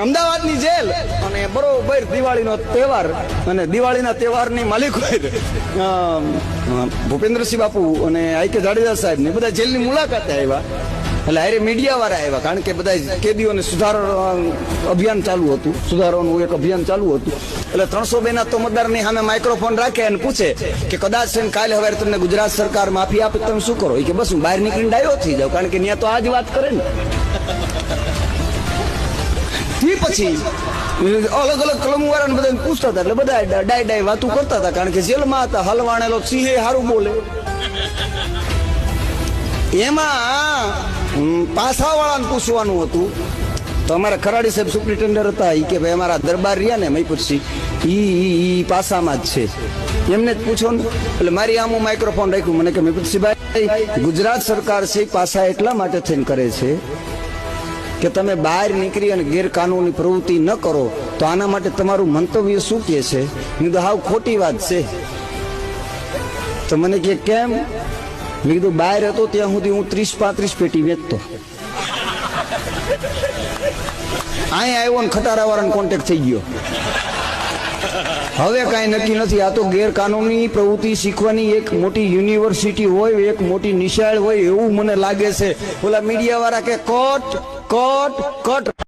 અમદાવાદની જેલ અને બરોબર દિવાળીનો તહેવાર અને દિવાળીના તહેવારની માલિક ભૂપેન્દ્રસિંહ બાપુ અને આઈ કે જાડેજા સાહેબ ને બધા જેલની મુલાકાતે આવ્યા. એટલે હારે મીડિયા વાળા આવ્યા, કારણ કે બધા કેદીઓને સુધારવાનું અભિયાન ચાલુ હતું, સુધારવાનું એક અભિયાન ચાલુ હતું. એટલે 302 ના તો મતદારની સામે માઇક્રોફોન રાખે અને પૂછે કે કદાચ કાલે હવે તમને ગુજરાત સરકાર માફી આપે તમે શું કરો? કે બસ હું બહાર નીકળીને ડાયો થઈ જાઉં, કારણ કે ત્યાં તો આ જ વાત કરે ને. પછી અલગ અલગ કલમ વાળાને બધા પૂછતા હતા, એટલે બધા ડાય વાતો કરતા હતા, કારણ કે જેલમાં હતા. હલવાણેલો સિંહે હારું બોલે. એમાં પાસા વાળાને પૂછવાનું હતું, તો અમારા ખરાડી સાહેબ સુપ્રિન્ટેન્ડર હતા, કે ભાઈ અમારા દરબાર રહ્યા ને મહીપતસિંહ, ઈ પાસામાં જ છે, એમને જ પૂછો ને. એટલે મારી આમ માઇક્રોફોન રાખ્યું, મને કે મહીપતસિંહભાઈ, ગુજરાત સરકાર છે પાસા એટલા માટે થઈને કરે છે કે તમે બહાર નીકળી અને ગેરકાનૂની પ્રવૃત્તિ ન કરો. તો આના માટે તમારું મંતવ્ય શું કહે છે? મેં તો હાવ ખોટી વાત છે. તો મને કે કેમ? મેં કીધું બહાર હતો ત્યાં સુધી હું 30-35 પેટી વેચતો. અહીંયા આવ્યો ને ખટારા વાળાનો કોન્ટેક્ટ થઈ ગયો. હવે કાંઈ નક્કી નથી. આ તો ગેરકાનૂની પ્રવૃત્તિ શીખવાની એક મોટી યુનિવર્સિટી હોય, એક મોટી નિશાળ હોય એવું મને લાગે છે. ઓલા મીડિયા વાળા કે કટ કટ કટ.